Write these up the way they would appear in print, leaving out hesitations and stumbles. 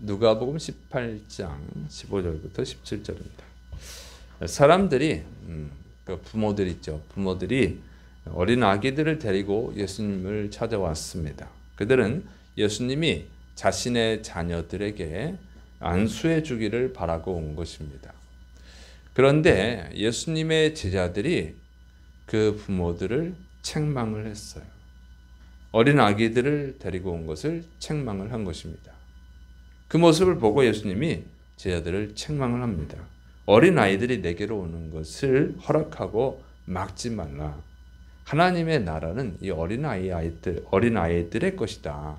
누가복음 18장 15절부터 17절입니다. 사람들이 부모들 있죠. 부모들이 어린 아기들을 데리고 예수님을 찾아왔습니다. 그들은 예수님이 자신의 자녀들에게 안수해 주기를 바라고 온 것입니다. 그런데 예수님의 제자들이 그 부모들을 책망을 했어요. 어린 아기들을 데리고 온 것을 책망을 한 것입니다. 그 모습을 보고 예수님이 제자들을 책망을 합니다. 어린 아이들이 내게로 오는 것을 허락하고 막지 말라. 하나님의 나라는 이 어린 아이들의 것이다.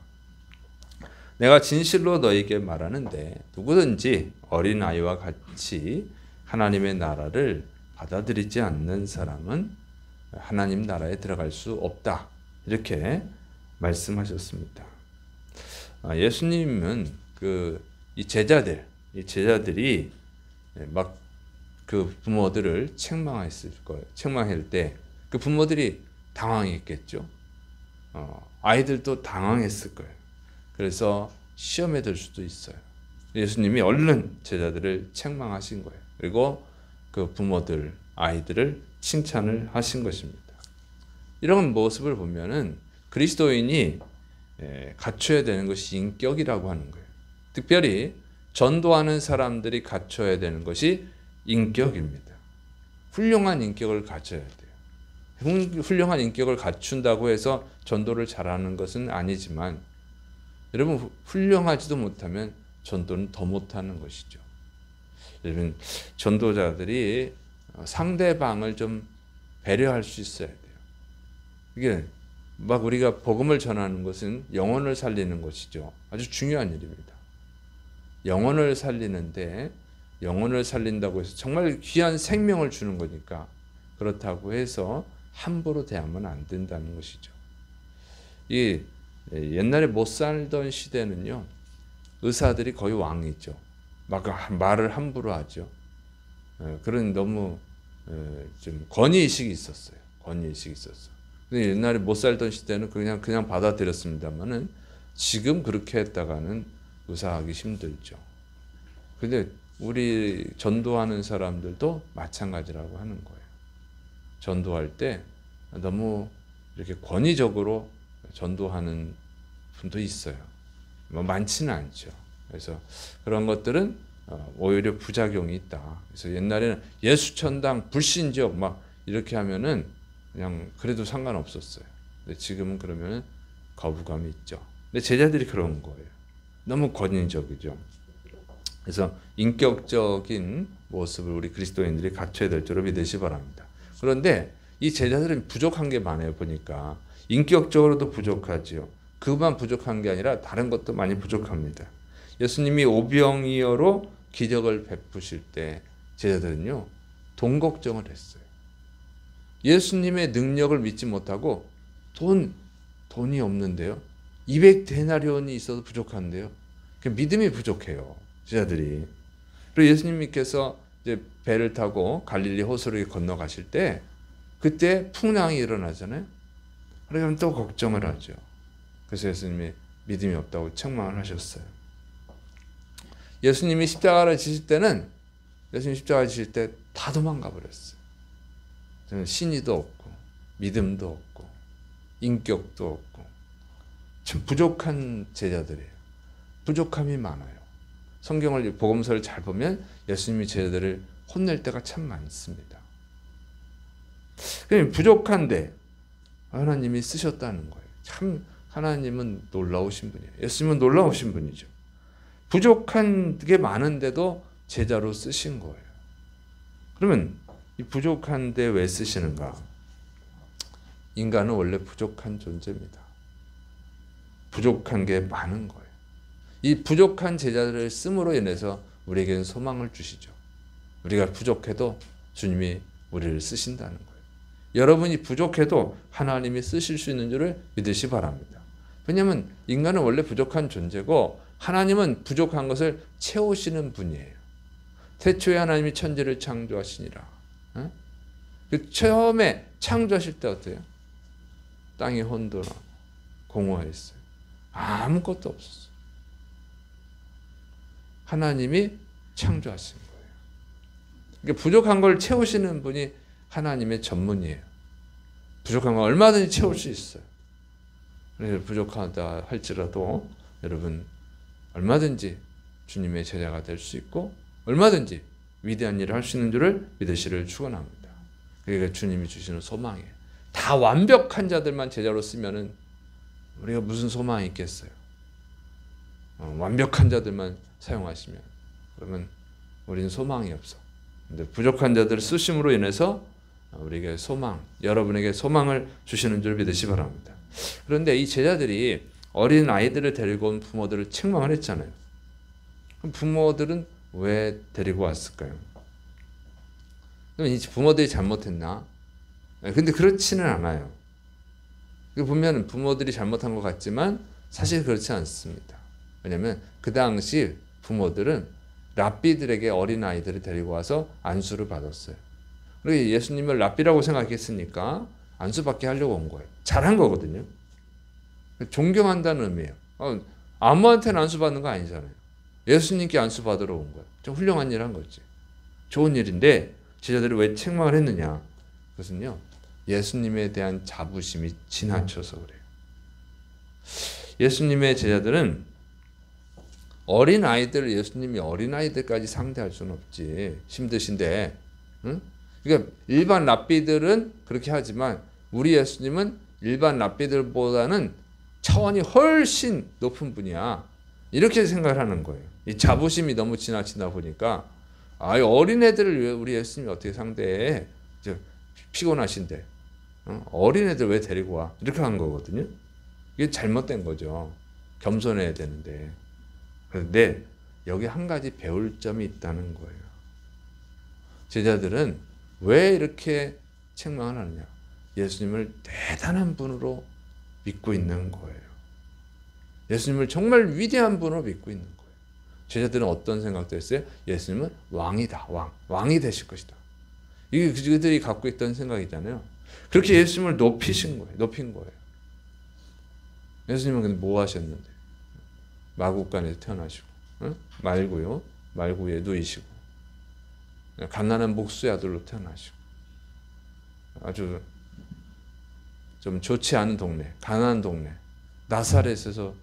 내가 진실로 너에게 말하는데 누구든지 어린 아이와 같이 하나님의 나라를 받아들이지 않는 사람은 하나님 나라에 들어갈 수 없다. 이렇게 말씀하셨습니다. 예수님은 이 제자들이 막 그 부모들을 책망했을 거예요. 책망할 때 그 부모들이 당황했겠죠. 아이들도 당황했을 거예요. 그래서 시험에 들 수도 있어요. 예수님이 얼른 제자들을 책망하신 거예요. 그리고 그 부모들, 아이들을 칭찬을 하신 것입니다. 이런 모습을 보면은 그리스도인이 갖춰야 되는 것이 인격이라고 하는 거예요. 특별히 전도하는 사람들이 갖춰야 되는 것이 인격입니다. 훌륭한 인격을 갖춰야 돼요. 훌륭한 인격을 갖춘다고 해서 전도를 잘하는 것은 아니지만 여러분 훌륭하지도 못하면 전도는 더 못하는 것이죠. 여러분 전도자들이 상대방을 좀 배려할 수 있어야 돼요. 이게 막 우리가 복음을 전하는 것은 영혼을 살리는 것이죠. 아주 중요한 일입니다. 영혼을 살리는데 영혼을 살린다고 해서 정말 귀한 생명을 주는 거니까 그렇다고 해서 함부로 대하면 안 된다는 것이죠. 이 옛날에 못 살던 시대는요. 의사들이 거의 왕이죠. 막 말을 함부로 하죠. 그런 너무 좀 권위의식이 있었어요. 권위의식이 있었어. 근데 옛날에 못 살던 시대는 그냥 받아들였습니다만은 지금 그렇게 했다가는 의사하기 힘들죠. 근데 우리 전도하는 사람들도 마찬가지라고 하는 거예요. 전도할 때 너무 이렇게 권위적으로 전도하는 분도 있어요. 뭐 많지는 않죠. 그래서 그런 것들은 오히려 부작용이 있다. 그래서 옛날에는 예수천당 불신지역 막 이렇게 하면은 그냥 그래도 상관없었어요. 근데 지금은 그러면은 거부감이 있죠. 근데 제자들이 그런 거예요. 너무 권위적이죠. 그래서 인격적인 모습을 우리 그리스도인들이 갖춰야 될 줄로 믿으시 바랍니다. 그런데 이 제자들은 부족한 게 많아요. 보니까 인격적으로도 부족하지요. 그만 부족한 게 아니라 다른 것도 많이 부족합니다. 예수님이 오병이어로 기적을 베푸실 때 제자들은요 돈 걱정을 했어요. 예수님의 능력을 믿지 못하고 돈이 없는데요. 200데나리온이 있어도 부족한데요. 믿음이 부족해요. 제자들이. 그리고 예수님께서 이제 배를 타고 갈릴리 호수를 건너가실 때 그때 풍랑이 일어나잖아요. 그러면 또 걱정을 하죠. 그래서 예수님이 믿음이 없다고 책망을 하셨어요. 예수님이 십자가를 지실 때는 예수님 십자가를 지실 때 다 도망가 버렸어요. 저는 신의도 없고 믿음도 없고 인격도 없고 참 부족한 제자들이에요. 부족함이 많아요. 성경을 복음서를 잘 보면 예수님이 제자들을 혼낼 때가 참 많습니다. 부족한데 하나님이 쓰셨다는 거예요. 참 하나님은 놀라우신 분이에요. 예수님은 놀라우신 분이죠. 부족한 게 많은데도 제자로 쓰신 거예요. 그러면 이 부족한데 왜 쓰시는가? 인간은 원래 부족한 존재입니다. 부족한 게 많은 거예요. 이 부족한 제자들을 씀으로 인해서 우리에게는 소망을 주시죠. 우리가 부족해도 주님이 우리를 쓰신다는 거예요. 여러분이 부족해도 하나님이 쓰실 수 있는 줄을 믿으시 바랍니다. 왜냐하면 인간은 원래 부족한 존재고 하나님은 부족한 것을 채우시는 분이에요. 태초에 하나님이 천지를 창조하시니라. 처음에 창조하실 때 어때요? 땅이 혼돈하고 공허했어요. 아무것도 없었어요. 하나님이 창조하신 거예요. 그러니까 부족한 걸 채우시는 분이 하나님의 전문이에요. 부족한 걸 얼마든지 채울 수 있어요. 그래서 부족하다 할지라도 여러분 얼마든지 주님의 제자가 될 수 있고 얼마든지 위대한 일을 할 수 있는 줄을 믿으시를 축원합니다. 그게 주님이 주시는 소망이에요. 다 완벽한 자들만 제자로 쓰면은 우리가 무슨 소망이 있겠어요? 완벽한 자들만 사용하시면 그러면 우리는 소망이 없어. 근데 부족한 자들을 쓰심으로 인해서 우리에게 소망, 여러분에게 소망을 주시는 줄 믿으시 바랍니다. 그런데 이 제자들이 어린 아이들을 데리고 온 부모들을 책망을 했잖아요. 그럼 부모들은 왜 데리고 왔을까요? 그럼 이 부모들이 잘못했나? 근데 그렇지는 않아요. 보면 부모들이 잘못한 것 같지만 사실 그렇지 않습니다. 왜냐하면 그 당시 부모들은 랍비들에게 어린 아이들을 데리고 와서 안수를 받았어요. 그리고 예수님을 랍비라고 생각했으니까 안수받게 하려고 온 거예요. 잘한 거거든요. 존경한다는 의미예요. 아무한테나 안수받는 거 아니잖아요. 예수님께 안수받으러 온 거예요. 좀 훌륭한 일 한 거지. 좋은 일인데 제자들이 왜 책망을 했느냐. 그것은요. 예수님에 대한 자부심이 지나쳐서 그래요. 예수님의 제자들은 어린 아이들, 예수님이 어린 아이들까지 상대할 수는 없지. 힘드신데. 응? 그러니까 일반 랍비들은 그렇게 하지만 우리 예수님은 일반 랍비들보다는 차원이 훨씬 높은 분이야. 이렇게 생각을 하는 거예요. 이 자부심이 너무 지나치다 보니까 어린애들을 왜 우리 예수님이 어떻게 상대해? 피곤하신데 어린애들 왜 데리고 와? 이렇게 한 거거든요. 이게 잘못된 거죠. 겸손해야 되는데. 그런데 여기 한 가지 배울 점이 있다는 거예요. 제자들은 왜 이렇게 책망을 하느냐? 예수님을 대단한 분으로 믿고 있는 거예요. 예수님을 정말 위대한 분으로 믿고 있는 거예요. 제자들은 어떤 생각도 했어요? 예수님은 왕이다. 왕이 되실 것이다. 이게 그들이 갖고 있던 생각이잖아요. 그렇게 예수님을 높인 거예요. 예수님은 근데 뭐 하셨는데? 마국간에서 태어나시고, 말고요. 말구에 누이시고, 가난한 목수의 아들로 태어나시고, 아주 좀 좋지 않은 동네, 가난한 동네, 나사렛에서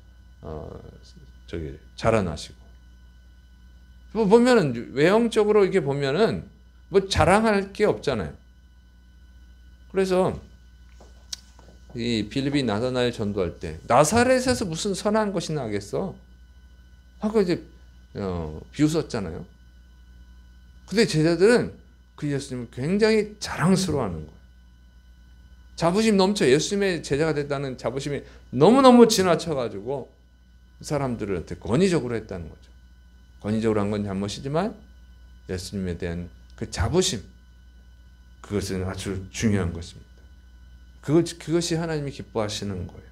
자라나시고. 보면은 외형적으로 이렇게 보면은 뭐 자랑할 게 없잖아요. 그래서 이 빌립이 나사나엘 전도할 때 나사렛에서 무슨 선한 것이 나겠어? 하고 이제 비웃었잖아요. 근데 제자들은 그 예수님을 굉장히 자랑스러워하는 거예요. 자부심 넘쳐. 예수님의 제자가 됐다는 자부심이 너무너무 지나쳐가지고 사람들한테 권위적으로 했다는 거죠. 권위적으로 한 건 잘못이지만 예수님에 대한 그 자부심, 그것은 아주 중요한 것입니다. 그것이 하나님이 기뻐하시는 거예요.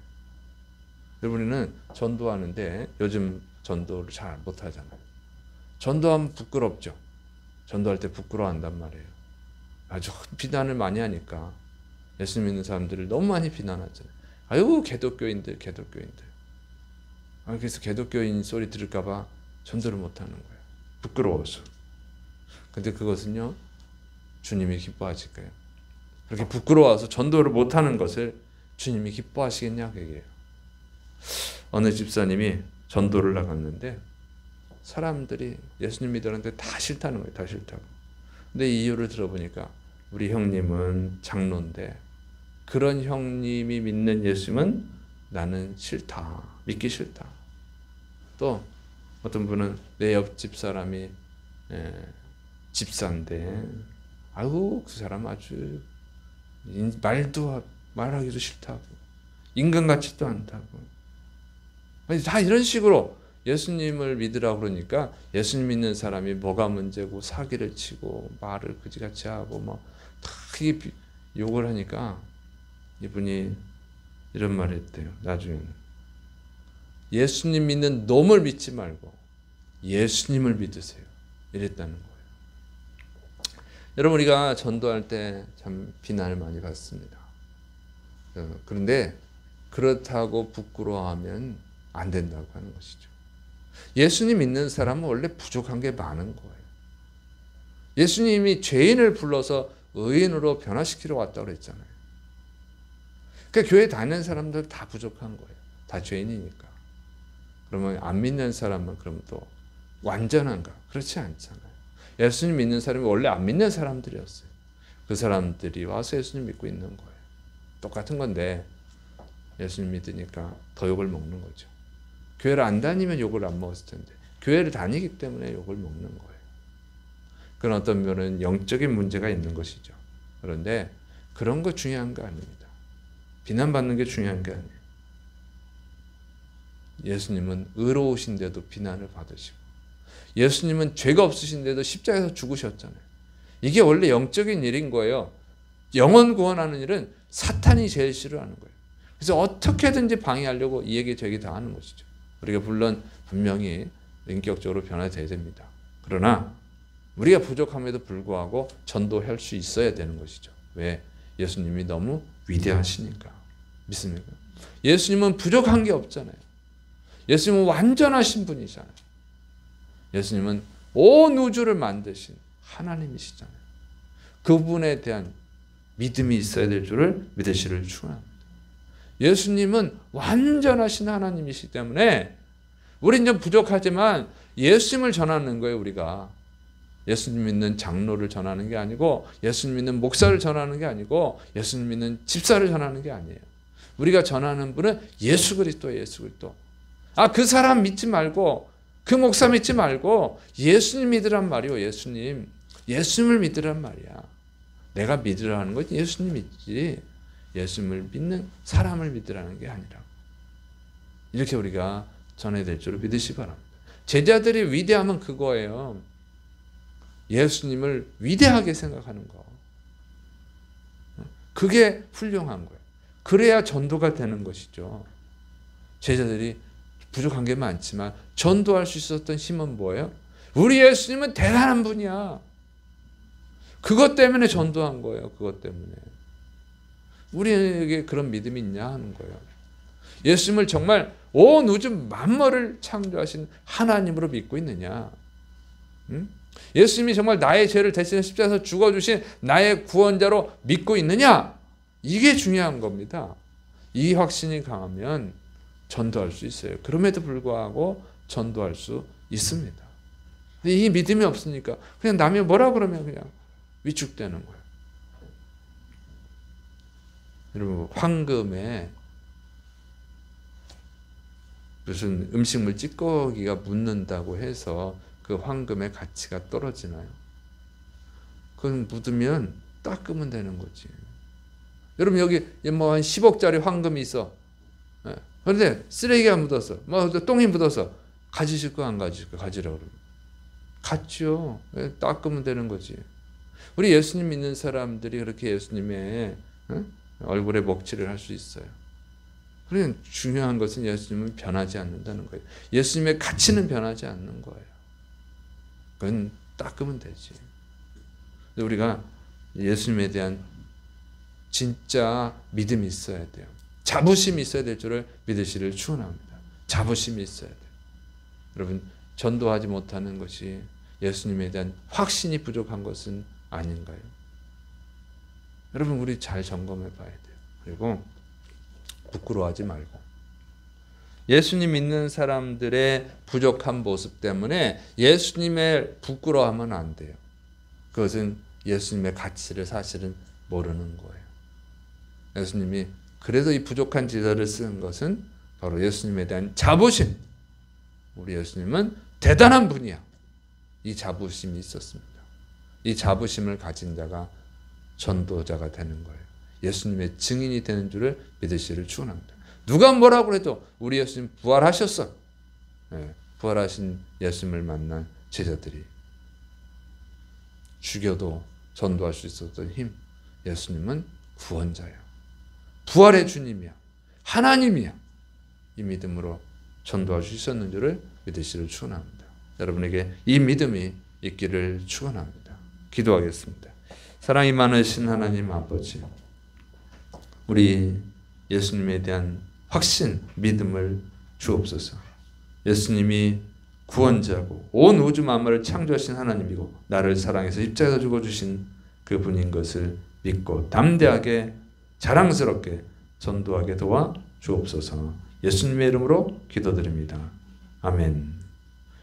우리는 전도하는데 요즘 전도를 잘 못하잖아요. 전도하면 부끄럽죠. 전도할 때 부끄러워한단 말이에요. 아주 비난을 많이 하니까 예수님 믿는 사람들을 너무 많이 비난하잖아요. 아유 개독교인들. 그래서 개독교인 소리 들을까 봐 전도를 못하는 거예요. 부끄러워서. 근데 그것은요. 주님이 기뻐하실 거예요. 그렇게 부끄러워서 전도를 못하는 것을 주님이 기뻐하시겠냐 그게요. 어느 집사님이 전도를 나갔는데 사람들이 예수님 믿으는데 다 싫다는 거예요. 다 싫다고. 근데 이유를 들어보니까 우리 형님은 장로인데 그런 형님이 믿는 예수님은 나는 싫다. 믿기 싫다. 또 어떤 분은 내 옆집 사람이 집사인데 아이고 그 사람 아주 말하기도 싫다고 인간 같지도 않다고 다 이런 식으로 예수님을 믿으라고 그러니까 예수님 믿는 사람이 뭐가 문제고 사기를 치고 말을 그지같이 하고 뭐 다 욕을 하니까 이분이 이런 말을 했대요. 나중에는 예수님 믿는 놈을 믿지 말고 예수님을 믿으세요. 이랬다는 거예요. 여러분 우리가 전도할 때 참 비난을 많이 받습니다. 그런데 그렇다고 부끄러워하면 안 된다고 하는 것이죠. 예수님 믿는 사람은 원래 부족한 게 많은 거예요. 예수님이 죄인을 불러서 의인으로 변화시키러 왔다고 그랬잖아요. 그러니까 교회 다니는 사람들 다 부족한 거예요. 다 죄인이니까. 그러면 안 믿는 사람은 그럼 또 완전한가? 그렇지 않잖아요. 예수님 믿는 사람이 원래 안 믿는 사람들이었어요. 그 사람들이 와서 예수님 믿고 있는 거예요. 똑같은 건데 예수님 믿으니까 더 욕을 먹는 거죠. 교회를 안 다니면 욕을 안 먹었을 텐데 교회를 다니기 때문에 욕을 먹는 거예요. 그런 어떤 면은 영적인 문제가 있는 것이죠. 그런데 그런 거 중요한 거 아닙니다. 비난받는 게 중요한 게 아니에요. 예수님은 의로우신데도 비난을 받으시고 예수님은 죄가 없으신데도 십자가에서 죽으셨잖아요. 이게 원래 영적인 일인 거예요. 영혼 구원하는 일은 사탄이 제일 싫어하는 거예요. 그래서 어떻게든지 방해하려고 이 얘기 저기 다 하는 것이죠. 우리가 물론 분명히 인격적으로 변화되어야 됩니다. 그러나 우리가 부족함에도 불구하고 전도할 수 있어야 되는 것이죠. 왜? 예수님이 너무 위대하시니까. 믿습니까? 예수님은 부족한 게 없잖아요. 예수님은 완전하신 분이잖아요. 예수님은 온 우주를 만드신 하나님이시잖아요. 그분에 대한 믿음이 있어야 될 줄을 믿으시를 축원합니다. 예수님은 완전하신 하나님이시기 때문에 우리는 좀 부족하지만 예수님을 전하는 거예요. 우리가 예수님 믿는 장로를 전하는 게 아니고 예수님 믿는 목사를 전하는 게 아니고 예수님 믿는 집사를 전하는 게 아니에요. 우리가 전하는 분은 예수 그리스도예요. 예수 그리스도. 그 사람 믿지 말고 그 목사 믿지 말고 예수님 믿으란 말이요. 예수님을 믿으란 말이야. 내가 믿으라는 건 예수님 믿지 예수님을 믿는 사람을 믿으라는 게 아니라. 이렇게 우리가 전해야 될 줄 믿으시 바랍니다. 제자들이 위대하면 그거예요. 예수님을 위대하게 생각하는 거. 그게 훌륭한 거예요. 그래야 전도가 되는 것이죠. 제자들이 부족한 게 많지만 전도할 수 있었던 힘은 뭐예요? 우리 예수님은 대단한 분이야. 그것 때문에 전도한 거예요. 그것 때문에. 우리에게 그런 믿음이 있냐 하는 거예요. 예수님을 정말 온 우주 만물을 창조하신 하나님으로 믿고 있느냐? 응? 예수님이 정말 나의 죄를 대신해 십자가에서 죽어주신 나의 구원자로 믿고 있느냐? 이게 중요한 겁니다. 이 확신이 강하면 전도할 수 있어요. 그럼에도 불구하고 전도할 수 있습니다. 근데 이 믿음이 없으니까 그냥 남이 뭐라 그러면 그냥 위축되는 거예요. 여러분, 황금에 무슨 음식물 찌꺼기가 묻는다고 해서 그 황금의 가치가 떨어지나요? 그건 묻으면 닦으면 되는 거지. 여러분, 여기 뭐 한 10억짜리 황금이 있어. 그런데 쓰레기가 묻었어. 뭐 똥이 묻어서 가지실 거 안 가지실 거? 가지라고 그러면. 같죠. 닦으면 되는 거지. 우리 예수님 믿는 사람들이 그렇게 예수님의 얼굴에 먹칠을 할 수 있어요. 그러니까 중요한 것은 예수님은 변하지 않는다는 거예요. 예수님의 가치는 변하지 않는 거예요. 그건 닦으면 되지. 우리가 예수님에 대한 진짜 믿음이 있어야 돼요. 자부심이 있어야 될 줄을 믿으시를 축원합니다. 자부심이 있어야 돼요. 여러분, 전도하지 못하는 것이 예수님에 대한 확신이 부족한 것은 아닌가요? 여러분, 우리 잘 점검해 봐야 돼요. 그리고 부끄러워하지 말고 예수님 믿는 사람들의 부족한 모습 때문에 예수님의 부끄러워하면 안 돼요. 그것은 예수님의 가치를 사실은 모르는 거예요. 예수님이 그래도 이 부족한 지도를 쓴 것은 바로 예수님에 대한 자부심. 우리 예수님은 대단한 분이야. 이 자부심이 있었습니다. 이 자부심을 가진 자가 전도자가 되는 거예요. 예수님의 증인이 되는 줄을 믿으시를 축원합니다. 누가 뭐라고 해도 우리 예수님 부활하셨어. 부활하신 예수님을 만난 제자들이 죽여도 전도할 수 있었던 힘. 예수님은 구원자야. 부활의 주님이야. 하나님이야. 이 믿음으로 전도할 수 있었는 줄을 믿으시를 축원합니다. 여러분에게 이 믿음이 있기를 축원합니다. 기도하겠습니다. 사랑이 많으신 하나님 아버지, 우리 예수님에 대한 확신, 믿음을 주옵소서. 예수님이 구원자고 온 우주 만물을 창조하신 하나님이고 나를 사랑해서 십자가에서 죽어주신 그분인 것을 믿고 담대하게 자랑스럽게 전도하게 도와 주옵소서. 예수님의 이름으로 기도드립니다. 아멘.